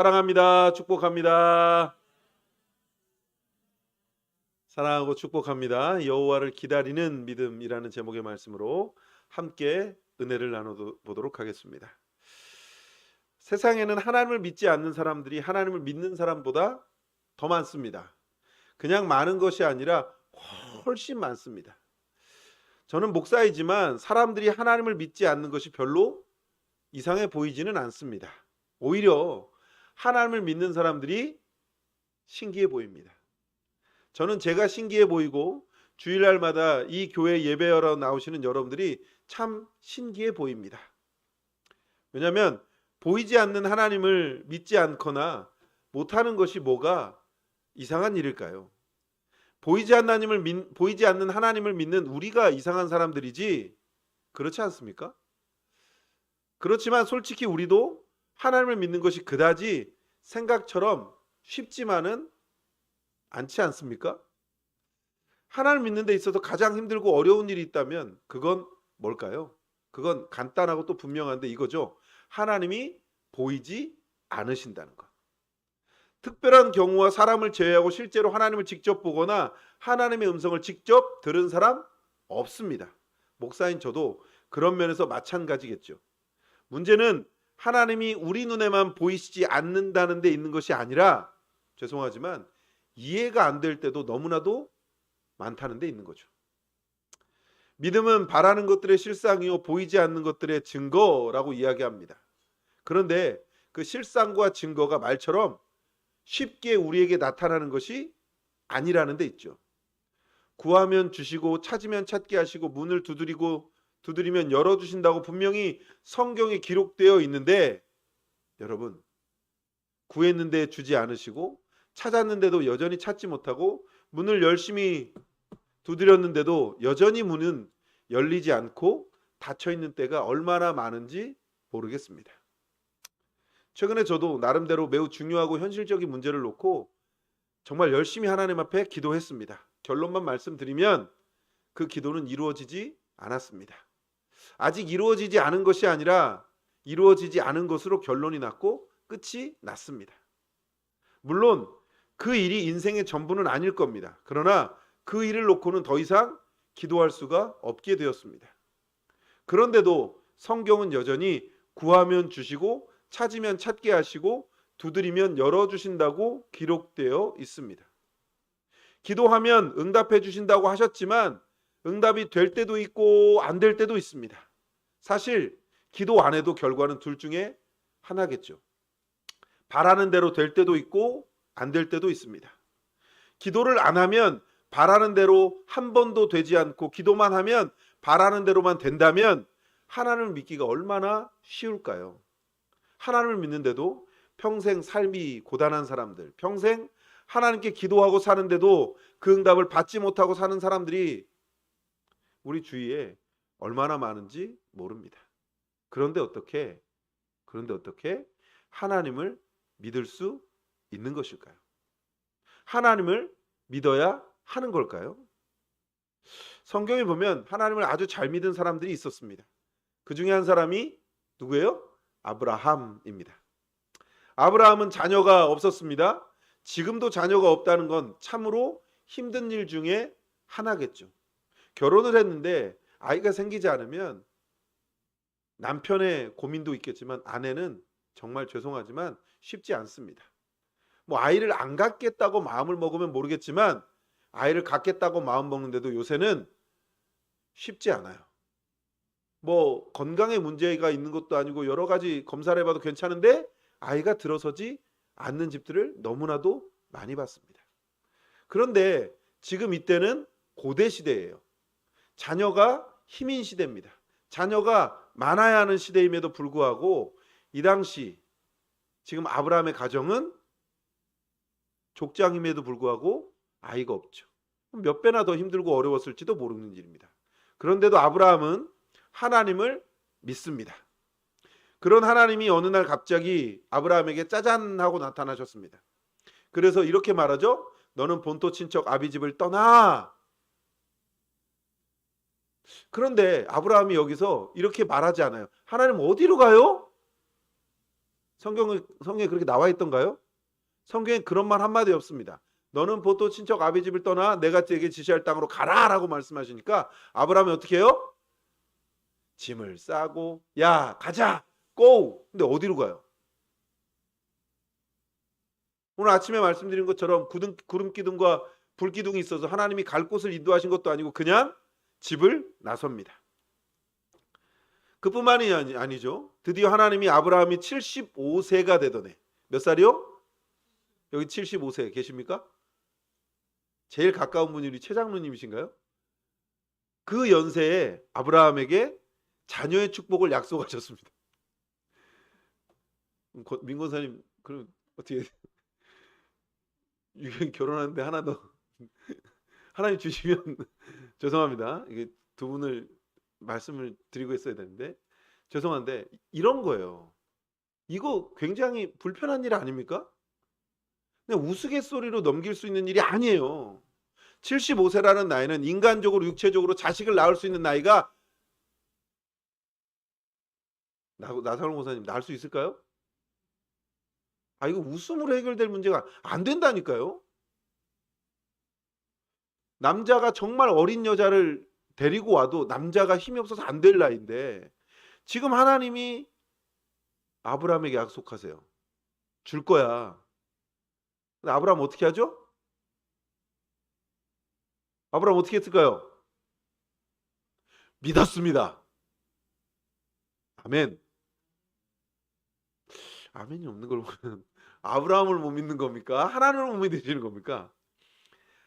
사랑합니다. 축복합니다. 사랑하고 축복합니다. 여호와를 기다리는 믿음이라는 제목의 말씀으로 함께 은혜를 나눠보도록 하겠습니다. 세상에는 하나님을 믿지 않는 사람들이 하나님을 믿는 사람보다 더 많습니다. 그냥 많은 것이 아니라 훨씬 많습니다. 저는 목사이지만 사람들이 하나님을 믿지 않는 것이 별로 이상해 보이지는 않습니다. 오히려 하나님을 믿는 사람들이 신기해 보입니다. 저는 제가 신기해 보이고 주일날마다 이 교회 예배하러 나오시는 여러분들이 참 신기해 보입니다. 왜냐하면 보이지 않는 하나님을 믿지 않거나 못하는 것이 뭐가 이상한 일일까요? 보이지 않는 하나님을 믿는 우리가 이상한 사람들이지 그렇지 않습니까? 그렇지만 솔직히 우리도 하나님을 믿는 것이 그다지 생각처럼 쉽지만은 않지 않습니까? 하나님을 믿는 데 있어서 가장 힘들고 어려운 일이 있다면 그건 뭘까요? 그건 간단하고 또 분명한데 이거죠. 하나님이 보이지 않으신다는 것. 특별한 경우와 사람을 제외하고 실제로 하나님을 직접 보거나 하나님의 음성을 직접 들은 사람 없습니다. 목사인 저도 그런 면에서 마찬가지겠죠. 문제는 하나님이 우리 눈에만 보이시지 않는다는 데 있는 것이 아니라 죄송하지만 이해가 안 될 때도 너무나도 많다는 데 있는 거죠. 믿음은 바라는 것들의 실상이요 보이지 않는 것들의 증거라고 이야기합니다. 그런데 그 실상과 증거가 말처럼 쉽게 우리에게 나타나는 것이 아니라는 데 있죠. 구하면 주시고 찾으면 찾게 하시고 문을 두드리면 열어주신다고 분명히 성경에 기록되어 있는데 여러분 구했는데 주지 않으시고 찾았는데도 여전히 찾지 못하고 문을 열심히 두드렸는데도 여전히 문은 열리지 않고 닫혀있는 때가 얼마나 많은지 모르겠습니다. 최근에 저도 나름대로 매우 중요하고 현실적인 문제를 놓고 정말 열심히 하나님 앞에 기도했습니다. 결론만 말씀드리면 그 기도는 이루어지지 않았습니다. 아직 이루어지지 않은 것이 아니라 이루어지지 않은 것으로 결론이 났고 끝이 났습니다. 물론 그 일이 인생의 전부는 아닐 겁니다. 그러나 그 일을 놓고는 더 이상 기도할 수가 없게 되었습니다. 그런데도 성경은 여전히 구하면 주시고 찾으면 찾게 하시고 두드리면 열어주신다고 기록되어 있습니다. 기도하면 응답해 주신다고 하셨지만 응답이 될 때도 있고 안 될 때도 있습니다. 사실 기도 안 해도 결과는 둘 중에 하나겠죠. 바라는 대로 될 때도 있고 안 될 때도 있습니다. 기도를 안 하면 바라는 대로 한 번도 되지 않고 기도만 하면 바라는 대로만 된다면 하나님을 믿기가 얼마나 쉬울까요? 하나님을 믿는데도 평생 삶이 고단한 사람들, 평생 하나님께 기도하고 사는데도 그 응답을 받지 못하고 사는 사람들이 우리 주위에 얼마나 많은지 모릅니다. 그런데 어떻게 하나님을 믿을 수 있는 것일까요? 하나님을 믿어야 하는 걸까요? 성경에 보면 하나님을 아주 잘 믿은 사람들이 있었습니다. 그 중에 한 사람이 누구예요? 아브라함입니다. 아브라함은 자녀가 없었습니다. 지금도 자녀가 없다는 건 참으로 힘든 일 중에 하나겠죠. 결혼을 했는데 아이가 생기지 않으면 남편의 고민도 있겠지만 아내는 정말 죄송하지만 쉽지 않습니다. 아이를 안 갖겠다고 마음을 먹으면 모르겠지만 아이를 갖겠다고 마음 먹는데도 요새는 쉽지 않아요. 건강에 문제가 있는 것도 아니고 여러 가지 검사를 해봐도 괜찮은데 아이가 들어서지 않는 집들을 너무나도 많이 봤습니다. 그런데 지금 이때는 고대 시대예요. 자녀가 힘인 시대입니다. 자녀가 많아야 하는 시대임에도 불구하고 이 당시 지금 아브라함의 가정은 족장임에도 불구하고 아이가 없죠. 몇 배나 더 힘들고 어려웠을지도 모르는 일입니다. 그런데도 아브라함은 하나님을 믿습니다. 그런 하나님이 어느 날 갑자기 아브라함에게 짜잔 하고 나타나셨습니다. 그래서 이렇게 말하죠. 너는 본토 친척 아비 집을 떠나. 그런데 아브라함이 여기서 이렇게 말하지 않아요. 하나님 어디로 가요? 성경에 그렇게 나와 있던가요? 성경에 그런 말 한마디 없습니다. 너는 보통 친척 아비 집을 떠나 내가 네게 지시할 땅으로 가라라고 말씀하시니까 아브라함이 어떻게 해요? 짐을 싸고 야 가자 고! 근데 어디로 가요? 오늘 아침에 말씀드린 것처럼 구름 기둥과 불 기둥이 있어서 하나님이 갈 곳을 인도하신 것도 아니고 그냥 집을 나섭니다. 그뿐만이 아니죠. 드디어 하나님이 아브라함이 75세가 되던 해. 몇 살이요? 여기 75세 계십니까? 제일 가까운 분이 우리 최 장로님이신가요? 그 연세에 아브라함에게 자녀의 축복을 약속하셨습니다. 민 권사님 그럼 어떻게 결혼하는데 하나 더 하나님 주시면 죄송합니다. 이게 두 분을 말씀을 드리고 있어야 되는데 죄송한데 이런 거예요. 이거 굉장히 불편한 일 아닙니까? 그냥 우스갯소리로 넘길 수 있는 일이 아니에요. 75세라는 나이는 인간적으로 육체적으로 자식을 낳을 수 있는 나이가 나사롱 목사님 낳을 수 있을까요? 이거 웃음으로 해결될 문제가 안 된다니까요. 남자가 정말 어린 여자를 데리고 와도 남자가 힘이 없어서 안 될 나이인데 지금 하나님이 아브라함에게 약속하세요. 줄 거야. 근데 아브라함 어떻게 하죠? 아브라함 어떻게 했을까요? 믿었습니다. 아멘. 아멘이 없는 걸 보면 아브라함을 못 믿는 겁니까? 하나님을 못 믿으시는 겁니까?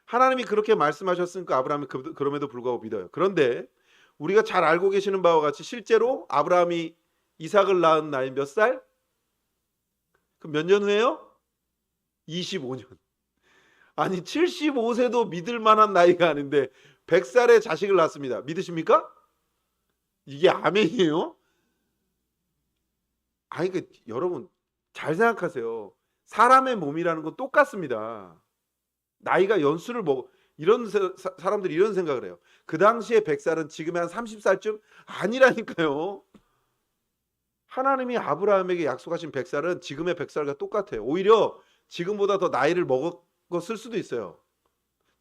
하나님이 그렇게 말씀하셨으니까 아브라함이 그럼에도 불구하고 믿어요. 그런데 우리가 잘 알고 계시는 바와 같이 실제로 아브라함이 이삭을 낳은 나이 몇 살? 그럼 몇 년 후에요? 25년. 아니 75세도 믿을 만한 나이가 아닌데 100살에 자식을 낳습니다. 믿으십니까? 이게 아멘이에요? 여러분 잘 생각하세요. 사람의 몸이라는 건 똑같습니다. 나이가 연수를 이런 사람들이 이런 생각을 해요. 그 당시에 100살은 지금의 한 30살쯤 아니라니까요. 하나님이 아브라함에게 약속하신 100살은 지금의 100살과 똑같아요. 오히려 지금보다 더 나이를 먹었을 수도 있어요.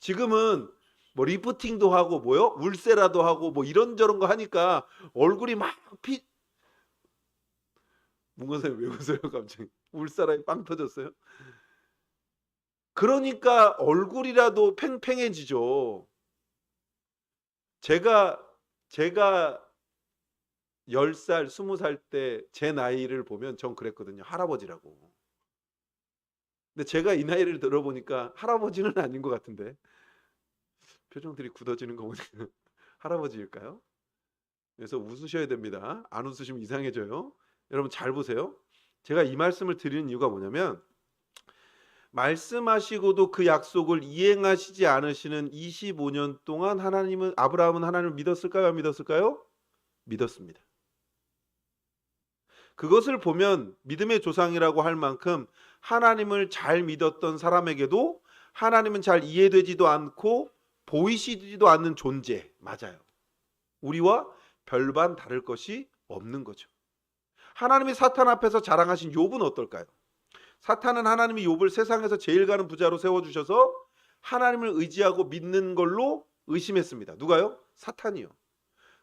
지금은 뭐 리프팅도 하고 울세라도 하고 이런저런 거 하니까 얼굴이 막 문건사님 왜 웃어요 갑자기? 울사람이 빵 터졌어요? 그러니까 얼굴이라도 팽팽해지죠. 제가 10살, 20살 때 제 나이를 보면 전 그랬거든요. 할아버지라고. 근데 제가 이 나이를 들어보니까 할아버지는 아닌 것 같은데 표정들이 굳어지는 거 보니까 할아버지일까요? 그래서 웃으셔야 됩니다. 안 웃으시면 이상해져요. 여러분 잘 보세요. 제가 이 말씀을 드리는 이유가 뭐냐면 말씀하시고도 그 약속을 이행하시지 않으시는 25년 동안 아브라함은 하나님을 믿었을까요? 안 믿었을까요? 믿었습니다. 그것을 보면 믿음의 조상이라고 할 만큼 하나님을 잘 믿었던 사람에게도 하나님은 잘 이해되지도 않고 보이시지도 않는 존재 맞아요. 우리와 별반 다를 것이 없는 거죠. 하나님이 사탄 앞에서 자랑하신 욥은 어떨까요? 사탄은 하나님이 욥을 세상에서 제일 가는 부자로 세워주셔서 하나님을 의지하고 믿는 걸로 의심했습니다. 누가요? 사탄이요.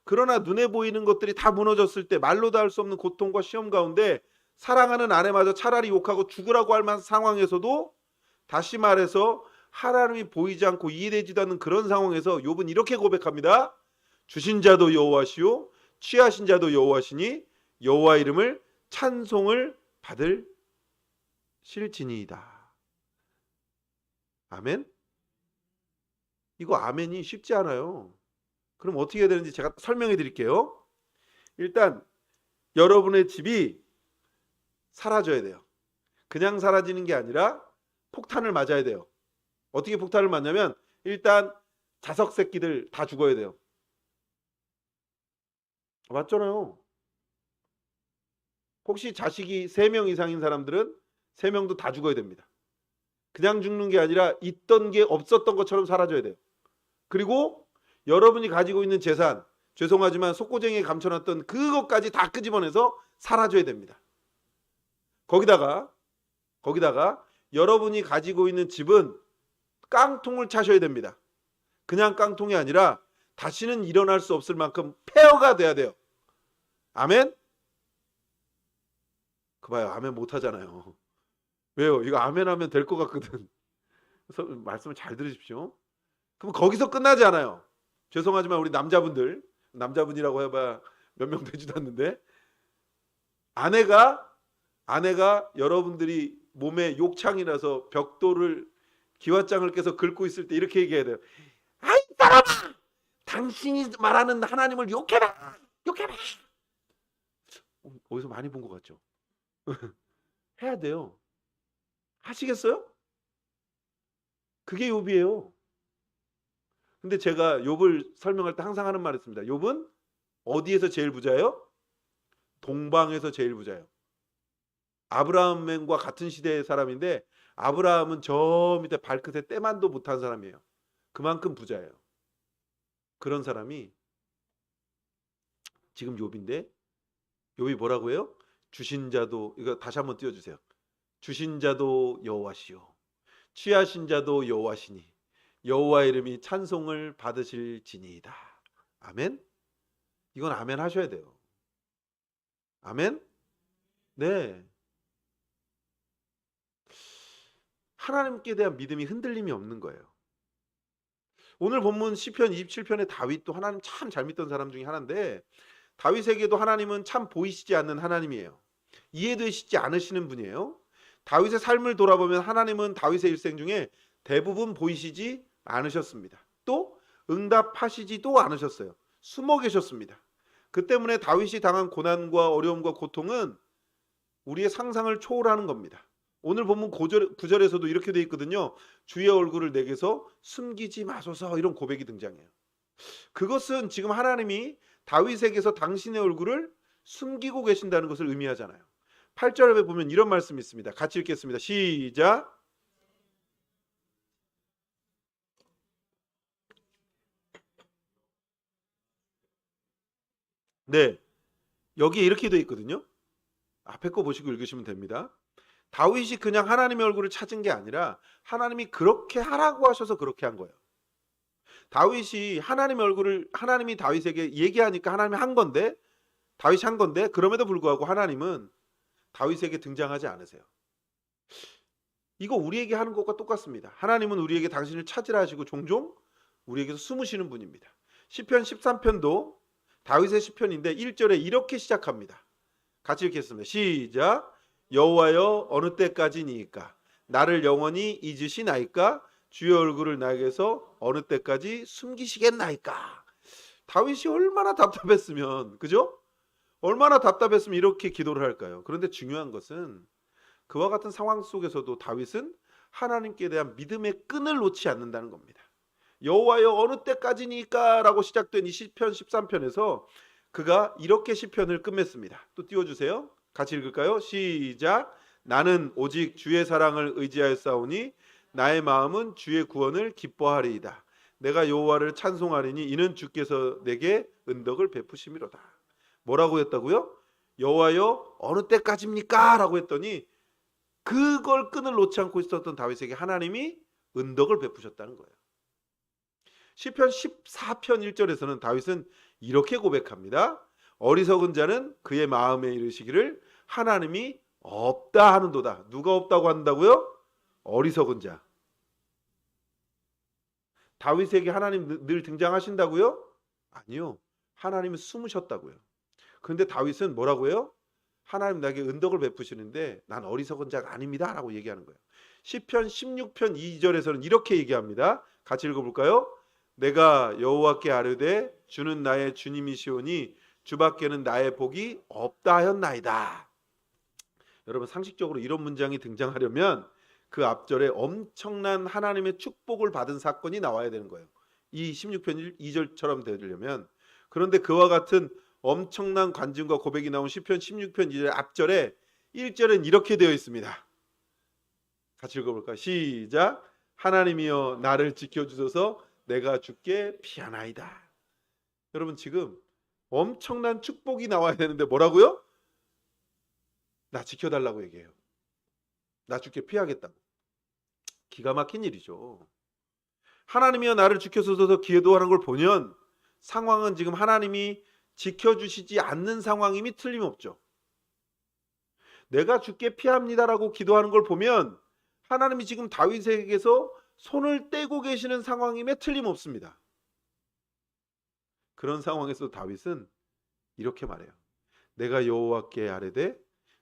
그러나 눈에 보이는 것들이 다 무너졌을 때 말로 다 할 수 없는 고통과 시험 가운데 사랑하는 아내마저 차라리 욕하고 죽으라고 할 만한 상황에서도 다시 말해서 하나님이 보이지 않고 이해되지도 않는 그런 상황에서 욥은 이렇게 고백합니다. 주신 자도 여호와시요 취하신 자도 여호와시니 여호와 이름을 찬송을 받을 실지니이다. 아멘? 이거 아멘이 쉽지 않아요. 그럼 어떻게 해야 되는지 제가 설명해 드릴게요. 일단 여러분의 집이 사라져야 돼요. 그냥 사라지는 게 아니라 폭탄을 맞아야 돼요. 어떻게 폭탄을 맞냐면 일단 자석 새끼들 다 죽어야 돼요. 맞잖아요. 혹시 자식이 3명 이상인 사람들은 3명도 다 죽어야 됩니다. 그냥 죽는 게 아니라 있던 게 없었던 것처럼 사라져야 돼요. 그리고 여러분이 가지고 있는 재산, 죄송하지만 속고쟁이에 감춰놨던 그것까지 다 끄집어내서 사라져야 됩니다. 거기다가 여러분이 가지고 있는 집은 깡통을 차셔야 됩니다. 그냥 깡통이 아니라 다시는 일어날 수 없을 만큼 폐허가 돼야 돼요. 아멘? 그 봐요. 아멘 못 하잖아요. 왜요? 이거 아멘 하면 될 것 같거든. 그래서 말씀을 잘 들으십시오. 그럼 거기서 끝나지 않아요. 죄송하지만 우리 남자분이라고 해봐 몇 명 되지도 않는데, 아내가 여러분들이 몸에 욕창이라서 벽돌을 기왓장을 깨서 긁고 있을 때 이렇게 얘기해야 돼요. 아이 사람아, 당신이 말하는 하나님을 욕해라. 어디서 많이 본 것 같죠? 해야 돼요. 하시겠어요? 그게 욥이에요. 근데 제가 욥을 설명할 때 항상 하는 말이 있습니다. 욥은 어디에서 제일 부자예요? 동방에서 제일 부자예요. 아브라함과 같은 시대의 사람인데 아브라함은 저 밑에 발끝에 때만도 못한 사람이에요. 그만큼 부자예요. 그런 사람이 지금 욥인데, 욥이 뭐라고 해요? 주신 자도, 이거 다시 한번 띄워주세요. 주신 자도 여호와시요 취하신 자도 여호와시니 여호와 이름이 찬송을 받으실지니이다. 아멘? 이건 아멘 하셔야 돼요. 아멘? 네. 하나님께 대한 믿음이 흔들림이 없는 거예요. 오늘 본문 시편 27편의 다윗도 하나님 참 잘 믿던 사람 중에 하나인데, 다윗에게도 하나님은 참 보이시지 않는 하나님이에요. 이해되시지 않으시는 분이에요. 다윗의 삶을 돌아보면 하나님은 다윗의 일생 중에 대부분 보이시지 않으셨습니다. 또 응답하시지도 않으셨어요. 숨어 계셨습니다. 그 때문에 다윗이 당한 고난과 어려움과 고통은 우리의 상상을 초월하는 겁니다. 오늘 본문 9절에서도 이렇게 돼 있거든요. 주의 얼굴을 내게서 숨기지 마소서, 이런 고백이 등장해요. 그것은 지금 하나님이 다윗에게서 당신의 얼굴을 숨기고 계신다는 것을 의미하잖아요. 8절에 보면 이런 말씀이 있습니다. 같이 읽겠습니다. 시작. 네, 여기에 이렇게 돼 있거든요. 앞에 거 보시고 읽으시면 됩니다. 다윗이 그냥 하나님의 얼굴을 찾은 게 아니라 하나님이 그렇게 하라고 하셔서 그렇게 한 거예요. 다윗이 하나님의 얼굴을, 하나님이 다윗에게 얘기하니까 하나님이 한 건데, 다윗이 한 건데, 그럼에도 불구하고 하나님은 다윗에게 등장하지 않으세요. 이거 우리에게 하는 것과 똑같습니다. 하나님은 우리에게 당신을 찾으라 하시고 종종 우리에게서 숨으시는 분입니다. 시편 13편도 다윗의 시편인데 1절에 이렇게 시작합니다. 같이 읽겠습니다. 시작. 여호와여 어느 때까지니까 나를 영원히 잊으시나이까 주의 얼굴을 나에게서 어느 때까지 숨기시겠나이까. 다윗이 얼마나 답답했으면, 그죠? 얼마나 답답했으면 이렇게 기도를 할까요? 그런데 중요한 것은 그와 같은 상황 속에서도 다윗은 하나님께 대한 믿음의 끈을 놓지 않는다는 겁니다. 여호와여 어느 때까지니까 라고 시작된 이 시편 13편에서 그가 이렇게 시편을 끝맺습니다. 또 띄워주세요. 같이 읽을까요? 시작. 나는 오직 주의 사랑을 의지하였사오니 나의 마음은 주의 구원을 기뻐하리이다. 내가 여호와를 찬송하리니 이는 주께서 내게 은덕을 베푸심이로다. 뭐라고 했다고요? 여호와여 어느 때까지입니까? 라고 했더니 그걸 끈을 놓지 않고 있었던 다윗에게 하나님이 은덕을 베푸셨다는 거예요. 시편 14편 1절에서는 다윗은 이렇게 고백합니다. 어리석은 자는 그의 마음에 이르시기를 하나님이 없다 하는도다. 누가 없다고 한다고요? 어리석은 자. 다윗에게 하나님 늘 등장하신다고요? 아니요. 하나님은 숨으셨다고요. 그런데 다윗은 뭐라고 해요? 하나님 나에게 은덕을 베푸시는데 난 어리석은 자가 아닙니다 라고 얘기하는 거예요. 시편 16편 2절에서는 이렇게 얘기합니다. 같이 읽어볼까요? 내가 여호와께 아뢰되 주는 나의 주님이시오니 주밖에는 나의 복이 없다 하였나이다. 여러분, 상식적으로 이런 문장이 등장하려면 그 앞절에 엄청난 하나님의 축복을 받은 사건이 나와야 되는 거예요. 이 16편 2절처럼 되려면. 그런데 그와 같은 엄청난 간증과 고백이 나온 시편 16편 2절 앞절에 1절엔 이렇게 되어 있습니다. 같이 읽어볼까요? 시작. 하나님이여 나를 지켜주소서 내가 주께 피하나이다. 여러분, 지금 엄청난 축복이 나와야 되는데 뭐라고요? 나 지켜달라고 얘기해요. 나 죽게 피하겠다고. 기가 막힌 일이죠. 하나님이여 나를 지켜서서 기도하는 걸 보면 상황은 지금 하나님이 지켜주시지 않는 상황임이 틀림없죠. 내가 죽게 피합니다라고 기도하는 걸 보면 하나님이 지금 다윗에게서 손을 떼고 계시는 상황임에 틀림없습니다. 그런 상황에서 다윗은 이렇게 말해요. 내가 여호와께 아뢰되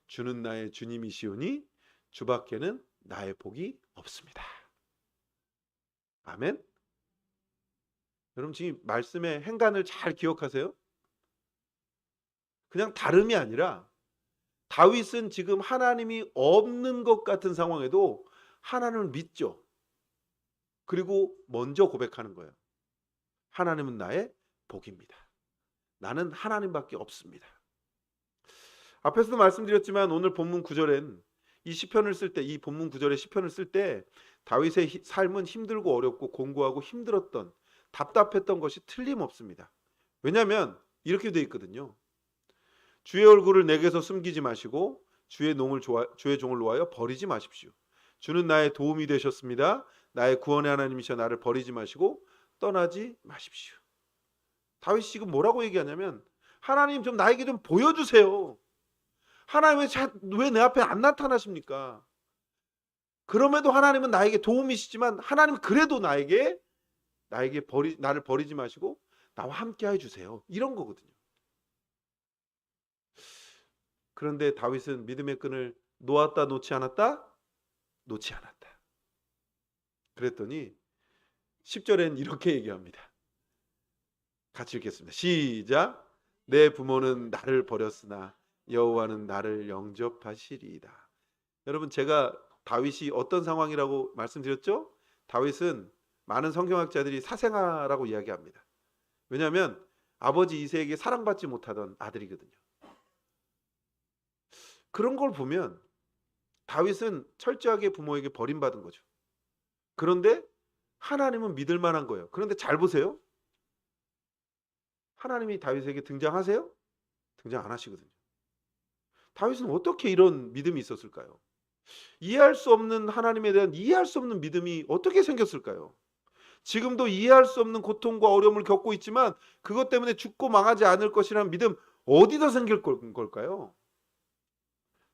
주는 나의 주님이시오니 주밖에는 나의 복이 없습니다. 아멘. 여러분 지금 말씀의 행간을 잘 기억하세요. 그냥 다름이 아니라 다윗은 지금 하나님이 없는 것 같은 상황에도 하나님을 믿죠. 그리고 먼저 고백하는 거예요. 하나님은 나의 복입니다. 나는 하나님밖에 없습니다. 앞에서도 말씀드렸지만 오늘 본문 9절엔 이 시편을 쓸 때, 이 본문 9절의 시편을 쓸 때 다윗의 삶은 힘들고 어렵고 공고하고 힘들었던, 답답했던 것이 틀림없습니다. 왜냐하면 이렇게 돼 있거든요. 주의 얼굴을 내게서 숨기지 마시고 주의 종을 놓아여 버리지 마십시오. 주는 나의 도움이 되셨습니다. 나의 구원의 하나님이셔 나를 버리지 마시고 떠나지 마십시오. 다윗이 지금 뭐라고 얘기하냐면 하나님 좀 나에게 좀 보여주세요. 하나님 왜 내 앞에 안 나타나십니까? 그럼에도 하나님은 나에게 도움이시지만 하나님 그래도 나를 버리지 마시고 나와 함께 해주세요. 이런 거거든요. 그런데 다윗은 믿음의 끈을 놓았다 놓지 않았다? 놓지 않았다. 그랬더니 10절엔 이렇게 얘기합니다. 같이 읽겠습니다. 시작. 내 부모는 나를 버렸으나 여호와는 나를 영접하시리이다. 여러분 제가 다윗이 어떤 상황이라고 말씀드렸죠? 다윗은 많은 성경학자들이 사생아라고 이야기합니다. 왜냐하면 아버지 이새에게 사랑받지 못하던 아들이거든요. 그런 걸 보면 다윗은 철저하게 부모에게 버림받은 거죠. 그런데 하나님은 믿을 만한 거예요. 그런데 잘 보세요. 하나님이 다윗에게 등장하세요? 등장 안 하시거든요. 다윗은 어떻게 이런 믿음이 있었을까요? 이해할 수 없는 하나님에 대한 이해할 수 없는 믿음이 어떻게 생겼을까요? 지금도 이해할 수 없는 고통과 어려움을 겪고 있지만 그것 때문에 죽고 망하지 않을 것이라는 믿음 어디서 생길 걸까요?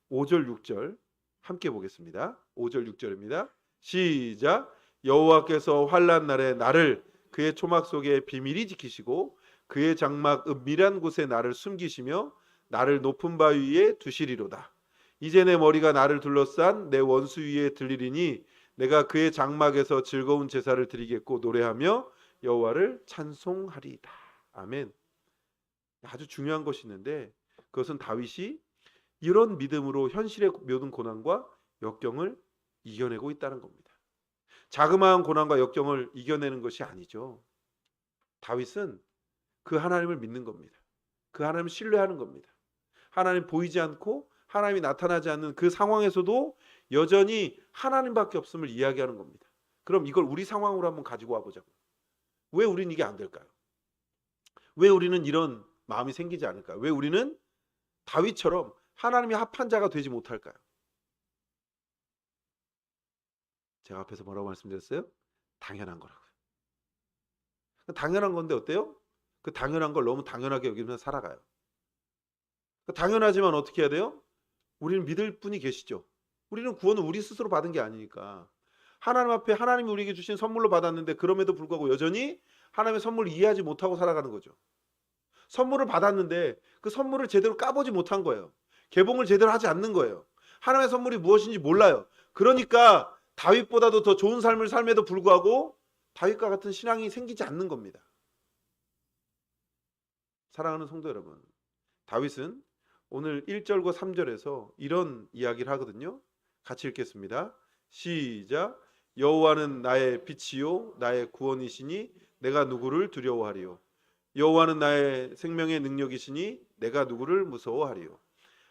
5절 6절 함께 보겠습니다. 5절 6절입니다. 시작. 여호와께서 환난 날에 나를 그의 초막 속에 비밀히 지키시고 그의 장막 은밀한 곳에 나를 숨기시며 나를 높은 바위 위에 두시리로다. 이제 내 머리가 나를 둘러싼 내 원수 위에 들리리니 내가 그의 장막에서 즐거운 제사를 드리겠고 노래하며 여호와를 찬송하리이다. 아멘. 아주 중요한 것이 있는데 그것은 다윗이 이런 믿음으로 현실의 모든 고난과 역경을 이겨내고 있다는 겁니다. 자그마한 고난과 역경을 이겨내는 것이 아니죠. 다윗은 그 하나님을 믿는 겁니다. 그 하나님을 신뢰하는 겁니다. 하나님 보이지 않고 하나님이 나타나지 않는 그 상황에서도 여전히 하나님밖에 없음을 이야기하는 겁니다. 그럼 이걸 우리 상황으로 한번 가지고 와보자고요. 왜 우리는 이게 안 될까요? 왜 우리는 이런 마음이 생기지 않을까요? 왜 우리는 다윗처럼 하나님이 합한 자가 되지 못할까요? 제가 앞에서 뭐라고 말씀드렸어요? 당연한 거라고요. 당연한 건데 어때요? 그 당연한 걸 너무 당연하게 여기면서 살아가요. 당연하지만 어떻게 해야 돼요? 우리는 믿을 분이 계시죠. 우리는 구원을 우리 스스로 받은 게 아니니까 하나님 앞에 하나님이 우리에게 주신 선물로 받았는데 그럼에도 불구하고 여전히 하나님의 선물을 이해하지 못하고 살아가는 거죠. 선물을 받았는데 그 선물을 제대로 까보지 못한 거예요. 개봉을 제대로 하지 않는 거예요. 하나님의 선물이 무엇인지 몰라요. 그러니까 다윗보다도 더 좋은 삶을 삶에도 불구하고 다윗과 같은 신앙이 생기지 않는 겁니다. 사랑하는 성도 여러분, 다윗은 오늘 1절과 3절에서 이런 이야기를 하거든요. 같이 읽겠습니다. 시작. 여호와는 나의 빛이요 나의 구원이시니 내가 누구를 두려워하리요. 여호와는 나의 생명의 능력이시니 내가 누구를 무서워하리요.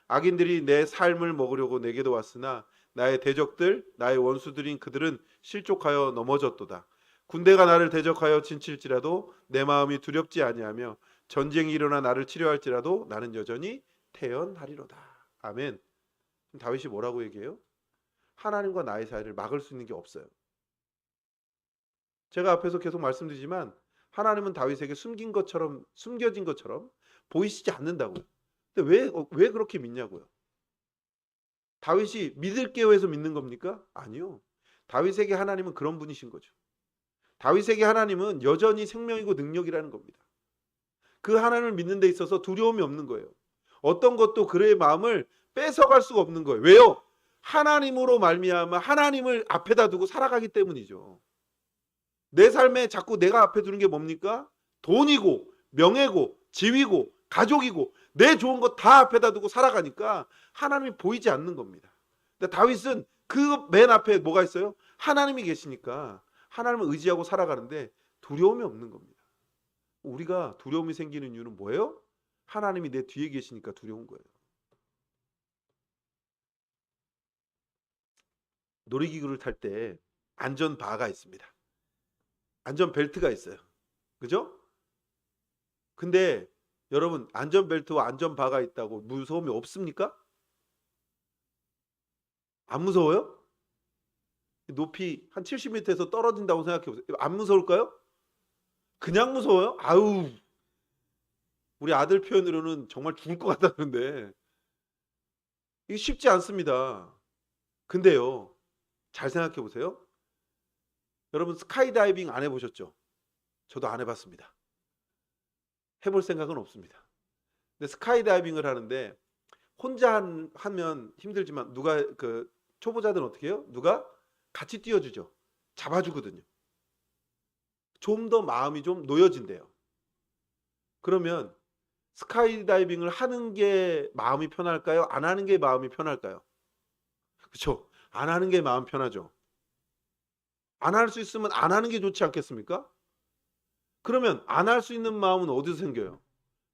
악인들이 내 삶을 먹으려고 내게도 왔으나 나의 대적들 나의 원수들인 그들은 실족하여 넘어졌도다. 군대가 나를 대적하여 진칠지라도 내 마음이 두렵지 아니하며 전쟁이 일어나 나를 치료할지라도 나는 여전히 태연하리로다. 아멘. 다윗이 뭐라고 얘기해요? 하나님과 나의 사이를 막을 수 있는 게 없어요. 제가 앞에서 계속 말씀드리지만 하나님은 다윗에게 숨겨진 것처럼 보이시지 않는다고요. 근데 왜 그렇게 믿냐고요. 다윗이 믿을게요 해서 믿는 겁니까? 아니요. 다윗에게 하나님은 그런 분이신 거죠. 다윗에게 하나님은 여전히 생명이고 능력이라는 겁니다. 그 하나님을 믿는 데 있어서 두려움이 없는 거예요. 어떤 것도 그의 마음을 뺏어갈 수가 없는 거예요. 왜요? 하나님으로 말미암아 하나님을 앞에다 두고 살아가기 때문이죠. 내 삶에 자꾸 내가 앞에 두는 게 뭡니까? 돈이고 명예고 지위고 가족이고 내 좋은 거 다 앞에다 두고 살아가니까 하나님이 보이지 않는 겁니다. 근데 다윗은 그 맨 앞에 뭐가 있어요? 하나님이 계시니까 하나님을 의지하고 살아가는데 두려움이 없는 겁니다. 우리가 두려움이 생기는 이유는 뭐예요? 하나님이 내 뒤에 계시니까 두려운 거예요. 놀이기구를 탈 때 안전바가 있습니다. 안전벨트가 있어요. 그죠? 근데 여러분 안전벨트와 안전바가 있다고 무서움이 없습니까? 안 무서워요? 높이 한 70m에서 떨어진다고 생각해 보세요. 안 무서울까요? 그냥 무서워요? 아우, 우리 아들 표현으로는 정말 죽을 것 같다는데 이게 쉽지 않습니다. 근데요, 잘 생각해 보세요. 여러분 스카이다이빙 안 해보셨죠? 저도 안 해봤습니다. 해볼 생각은 없습니다. 근데 스카이다이빙을 하는데 혼자 하면 힘들지만 누가 그 초보자들은 어떻게 해요? 누가 같이 띄워주죠. 잡아주거든요. 좀 더 마음이 좀 놓여진대요. 그러면 스카이다이빙을 하는 게 마음이 편할까요? 안 하는 게 마음이 편할까요? 그렇죠? 안 하는 게 마음 편하죠. 안 할 수 있으면 안 하는 게 좋지 않겠습니까? 그러면 안 할 수 있는 마음은 어디서 생겨요?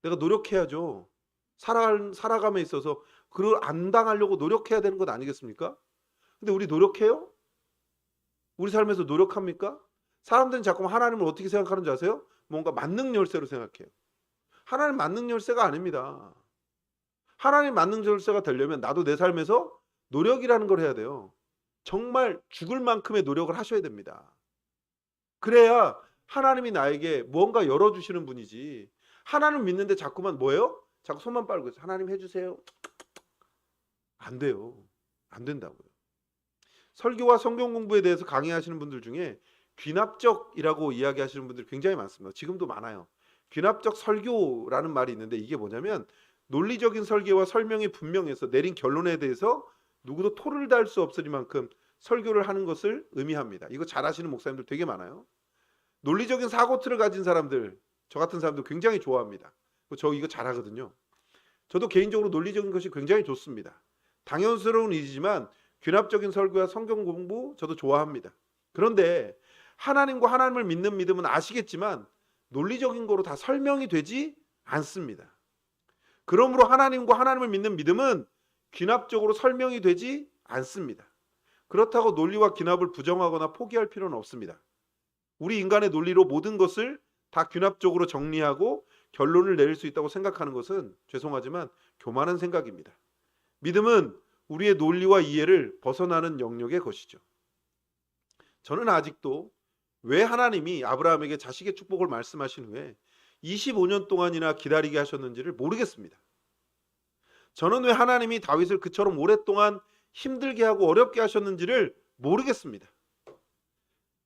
내가 노력해야죠. 살아감에 있어서 그걸 안 당하려고 노력해야 되는 것 아니겠습니까? 근데 우리 노력해요? 우리 삶에서 노력합니까? 사람들은 자꾸 하나님을 어떻게 생각하는 줄 아세요? 뭔가 만능 열쇠로 생각해요. 하나님 만능 열쇠가 아닙니다. 하나님 만능 열쇠가 되려면 나도 내 삶에서 노력이라는 걸 해야 돼요. 정말 죽을 만큼의 노력을 하셔야 됩니다. 그래야 하나님이 나에게 무언가 열어주시는 분이지. 하나님 믿는데 자꾸만 뭐예요? 자꾸 손만 빨고 있어요. 하나님 해주세요. 안 돼요. 안 된다고요. 설교와 성경 공부에 대해서 강의하시는 분들 중에 귀납적이라고 이야기하시는 분들이 굉장히 많습니다. 지금도 많아요. 귀납적 설교라는 말이 있는데 이게 뭐냐면 논리적인 설계와 설명이 분명해서 내린 결론에 대해서 누구도 토를 달 수 없으리만큼 설교를 하는 것을 의미합니다. 이거 잘 아시는 목사님들 되게 많아요. 논리적인 사고틀을 가진 사람들, 저 같은 사람들 굉장히 좋아합니다. 저 이거 잘하거든요. 저도 개인적으로 논리적인 것이 굉장히 좋습니다. 당연스러운 일이지만 귀납적인 설교와 성경 공부 저도 좋아합니다. 그런데 하나님과 하나님을 믿는 믿음은 아시겠지만 논리적인 거로 다 설명이 되지 않습니다. 그러므로 하나님과 하나님을 믿는 믿음은 귀납적으로 설명이 되지 않습니다. 그렇다고 논리와 귀납을 부정하거나 포기할 필요는 없습니다. 우리 인간의 논리로 모든 것을 다 귀납적으로 정리하고 결론을 내릴 수 있다고 생각하는 것은 죄송하지만 교만한 생각입니다. 믿음은 우리의 논리와 이해를 벗어나는 영역의 것이죠. 저는 아직도 왜 하나님이 아브라함에게 자식의 축복을 말씀하신 후에 25년 동안이나 기다리게 하셨는지를 모르겠습니다. 저는 왜 하나님이 다윗을 그처럼 오랫동안 힘들게 하고 어렵게 하셨는지를 모르겠습니다.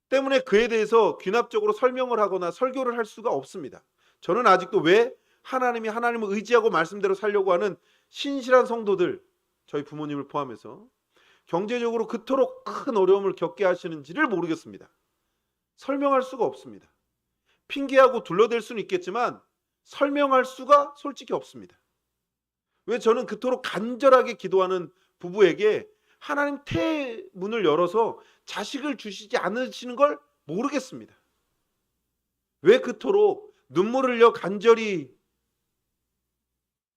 때문에 그에 대해서 귀납적으로 설명을 하거나 설교를 할 수가 없습니다. 저는 아직도 왜 하나님이 하나님을 의지하고 말씀대로 살려고 하는 신실한 성도들, 저희 부모님을 포함해서 경제적으로 그토록 큰 어려움을 겪게 하시는지를 모르겠습니다. 설명할 수가 없습니다. 핑계하고 둘러댈 수는 있겠지만 설명할 수가 솔직히 없습니다. 왜 저는 그토록 간절하게 기도하는 부부에게 하나님 태문을 열어서 자식을 주시지 않으시는 걸 모르겠습니다. 왜 그토록 눈물을 흘려 간절히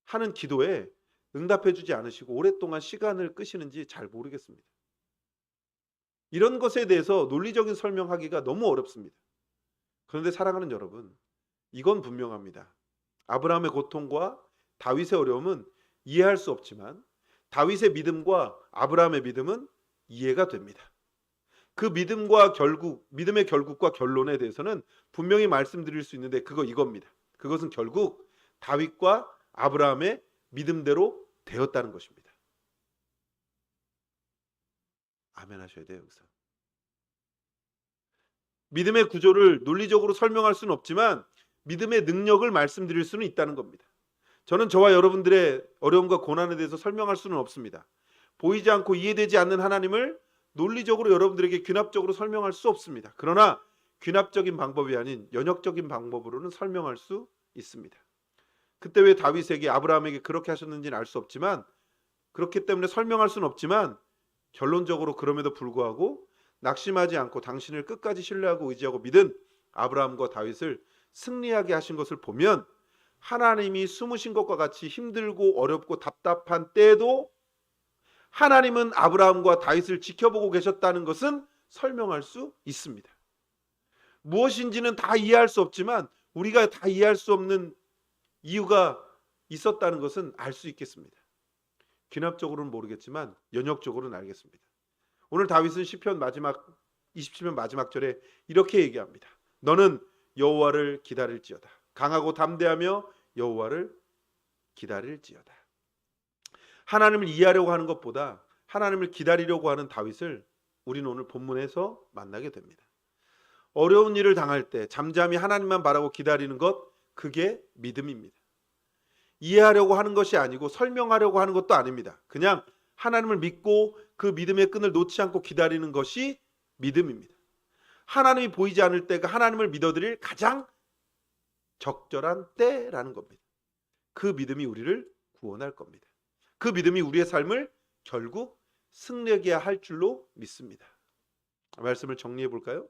하는 기도에 응답해 주지 않으시고 오랫동안 시간을 끄시는지 잘 모르겠습니다. 이런 것에 대해서 논리적인 설명하기가 너무 어렵습니다. 그런데 사랑하는 여러분, 이건 분명합니다. 아브라함의 고통과 다윗의 어려움은 이해할 수 없지만 다윗의 믿음과 아브라함의 믿음은 이해가 됩니다. 그 믿음의 결국과 결론에 대해서는 분명히 말씀드릴 수 있는데 이겁니다. 그것은 결국 다윗과 아브라함의 믿음대로 되었다는 것입니다. 아멘 하셔야 돼요. 여기서. 믿음의 구조를 논리적으로 설명할 수는 없지만 믿음의 능력을 말씀드릴 수는 있다는 겁니다. 저는 저와 여러분들의 어려움과 고난에 대해서 설명할 수는 없습니다. 보이지 않고 이해되지 않는 하나님을 논리적으로 여러분들에게 귀납적으로 설명할 수 없습니다. 그러나 귀납적인 방법이 아닌 연역적인 방법으로는 설명할 수 있습니다. 그때 왜 다윗에게 아브라함에게 그렇게 하셨는지는 알 수 없지만, 그렇기 때문에 설명할 수는 없지만 결론적으로 그럼에도 불구하고 낙심하지 않고 당신을 끝까지 신뢰하고 의지하고 믿은 아브라함과 다윗을 승리하게 하신 것을 보면 하나님이 숨으신 것과 같이 힘들고 어렵고 답답한 때에도 하나님은 아브라함과 다윗을 지켜보고 계셨다는 것은 설명할 수 있습니다. 무엇인지는 다 이해할 수 없지만 우리가 다 이해할 수 없는 이유가 있었다는 것은 알 수 있겠습니다. 귀납적으로는 모르겠지만 연역적으로는 알겠습니다. 오늘 다윗은 시편 27편 마지막 절에 이렇게 얘기합니다. 너는 여호와를 기다릴지어다. 강하고 담대하며 여호와를 기다릴지어다. 하나님을 이해하려고 하는 것보다 하나님을 기다리려고 하는 다윗을 우리는 오늘 본문에서 만나게 됩니다. 어려운 일을 당할 때 잠잠히 하나님만 바라고 기다리는 것, 그게 믿음입니다. 이해하려고 하는 것이 아니고 설명하려고 하는 것도 아닙니다. 그냥 하나님을 믿고 그 믿음의 끈을 놓지 않고 기다리는 것이 믿음입니다. 하나님이 보이지 않을 때가 하나님을 믿어드릴 가장 적절한 때라는 겁니다. 그 믿음이 우리를 구원할 겁니다. 그 믿음이 우리의 삶을 결국 승리하게 할 줄로 믿습니다. 말씀을 정리해 볼까요?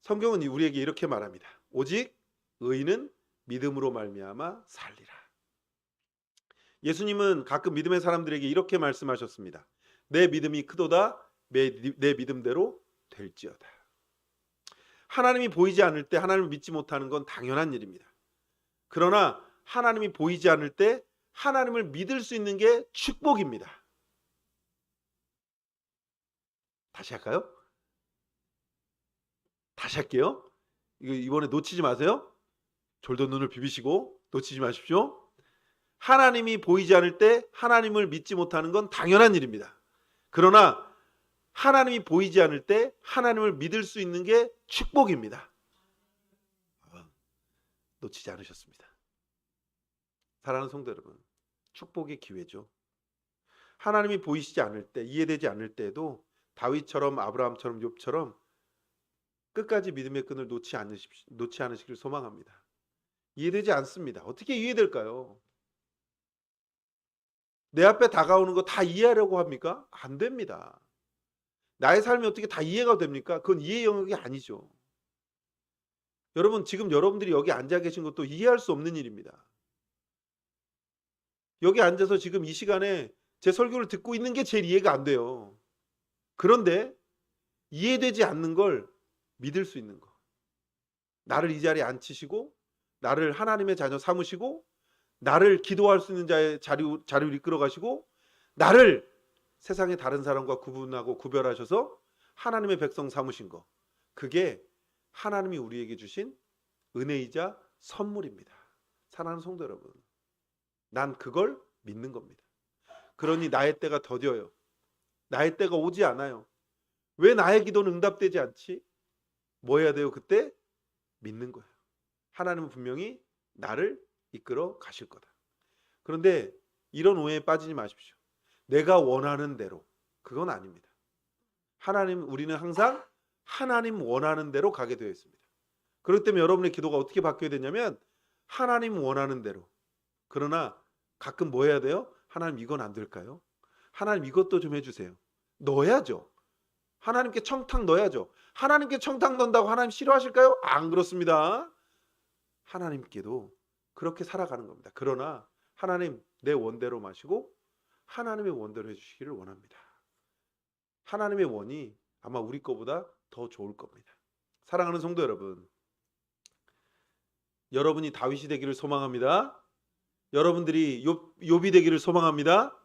성경은 우리에게 이렇게 말합니다. 오직 의인은 믿음으로 말미암아 살리라. 예수님은 가끔 믿음의 사람들에게 이렇게 말씀하셨습니다. 내 믿음이 크도다. 내 믿음대로 될지어다. 하나님이 보이지 않을 때 하나님을 믿지 못하는 건 당연한 일입니다. 그러나 하나님이 보이지 않을 때 하나님을 믿을 수 있는 게 축복입니다. 다시 할까요? 다시 할게요. 이번에 놓치지 마세요. 졸도 눈을 비비시고 놓치지 마십시오. 하나님이 보이지 않을 때 하나님을 믿지 못하는 건 당연한 일입니다. 그러나 하나님이 보이지 않을 때 하나님을 믿을 수 있는 게 축복입니다. 놓치지 않으셨습니다. 사랑하는 성도 여러분, 축복의 기회죠. 하나님이 보이시지 않을 때, 이해되지 않을 때에도 다윗처럼 아브라함처럼 욥처럼 끝까지 믿음의 끈을 놓지 않으시길 소망합니다. 이해되지 않습니다. 어떻게 이해될까요? 내 앞에 다가오는 거 다 이해하려고 합니까? 안 됩니다. 나의 삶이 어떻게 다 이해가 됩니까? 그건 이해 영역이 아니죠. 여러분, 지금 여러분들이 여기 앉아 계신 것도 이해할 수 없는 일입니다. 여기 앉아서 지금 이 시간에 제 설교를 듣고 있는 게 제일 이해가 안 돼요. 그런데 이해되지 않는 걸 믿을 수 있는 거. 나를 이 자리에 앉히시고 나를 하나님의 자녀 삼으시고 나를 기도할 수 있는 자의 자리로 이끌어 가시고 나를 세상의 다른 사람과 구분하고 구별하셔서 하나님의 백성 삼으신 거. 그게 하나님이 우리에게 주신 은혜이자 선물입니다. 사랑하는 성도 여러분, 난 그걸 믿는 겁니다. 그러니 나의 때가 더뎌요. 나의 때가 오지 않아요. 왜 나의 기도는 응답되지 않지? 뭐 해야 돼요? 그때 믿는 거예요. 하나님은 분명히 나를 이끌어 가실 거다. 그런데 이런 오해에 빠지지 마십시오. 내가 원하는 대로, 그건 아닙니다. 우리는 항상 하나님 원하는 대로 가게 되어 있습니다. 그렇기 때문에 여러분의 기도가 어떻게 바뀌어야 되냐면 하나님 원하는 대로. 그러나 가끔 뭐 해야 돼요? 하나님 이건 안 될까요? 하나님 이것도 좀 해주세요. 넣어야죠. 하나님께 청탁 넣어야죠. 하나님께 청탁 넣는다고 하나님 싫어하실까요? 안 그렇습니다. 하나님께도 그렇게 살아가는 겁니다. 그러나 하나님 내 원대로 마시고 하나님의 원대로 해주시기를 원합니다. 하나님의 원이 아마 우리 거보다 더 좋을 겁니다. 사랑하는 성도 여러분, 여러분이 다윗이 되기를 소망합니다. 여러분들이 욥이 되기를 소망합니다.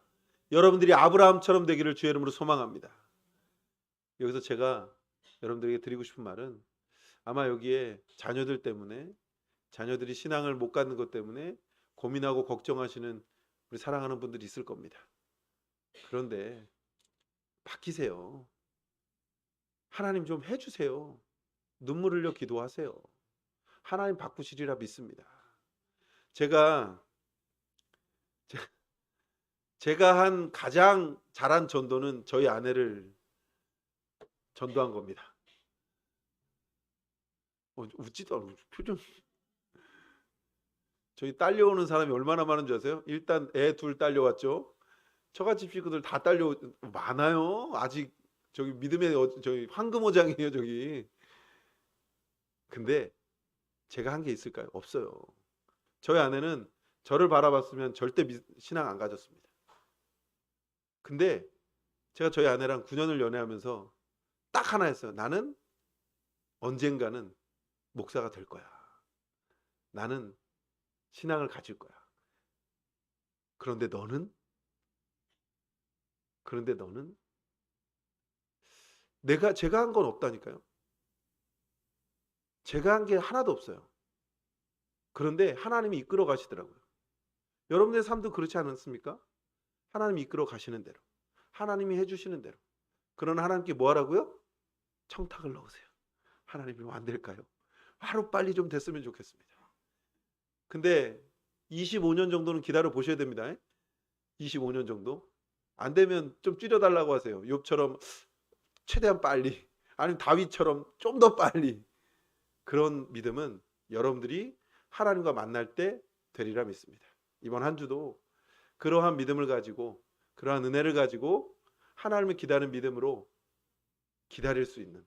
여러분들이 아브라함처럼 되기를 주의 이름으로 소망합니다. 여기서 제가 여러분들에게 드리고 싶은 말은 아마 여기에 자녀들 때문에 자녀들이 신앙을 못 갖는 것 때문에 고민하고 걱정하시는 우리 사랑하는 분들이 있을 겁니다. 그런데 바뀌세요. 하나님 좀 해주세요. 눈물 흘려 기도하세요. 하나님 바꾸시리라 믿습니다. 제가 한 가장 잘한 전도는 저희 아내를 전도한 겁니다. 웃지도 않고 표정. 저희 딸려오는 사람이 얼마나 많은 줄 아세요? 일단 애 둘 딸려왔죠. 처갓집 식구들 다 많아요. 아직 저기 믿음의 저기 황금어장이에요 저기. 근데 제가 한 게 있을까요? 없어요. 저희 아내는 저를 바라봤으면 절대 신앙 안 가졌습니다. 근데 제가 저희 아내랑 9년을 연애하면서 딱 하나 했어요. 나는 언젠가는 목사가 될 거야. 나는 신앙을 가질 거야. 그런데 너는 제가 한 건 없다니까요. 제가 한 게 하나도 없어요. 그런데 하나님이 이끌어 가시더라고요. 여러분의 삶도 그렇지 않습니까? 하나님이 이끌어 가시는 대로, 하나님이 해주시는 대로. 그러나 하나님께 뭐 하라고요? 청탁을 넣으세요. 하나님이 안 될까요? 하루 빨리 좀 됐으면 좋겠습니다. 근데 25년 정도는 기다려 보셔야 됩니다. 25년 정도. 안 되면 좀 줄여달라고 하세요. 욥처럼 최대한 빨리, 아니면 다윗처럼 좀 더 빨리. 그런 믿음은 여러분들이 하나님과 만날 때 되리라 믿습니다. 이번 한 주도 그러한 믿음을 가지고, 그러한 은혜를 가지고 하나님을 기다리는 믿음으로 기다릴 수 있는,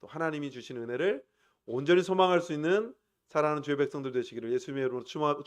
또 하나님이 주신 은혜를 온전히 소망할 수 있는 사랑하는 주의 백성들 되시기를 예수님의 이름으로 축원합니다.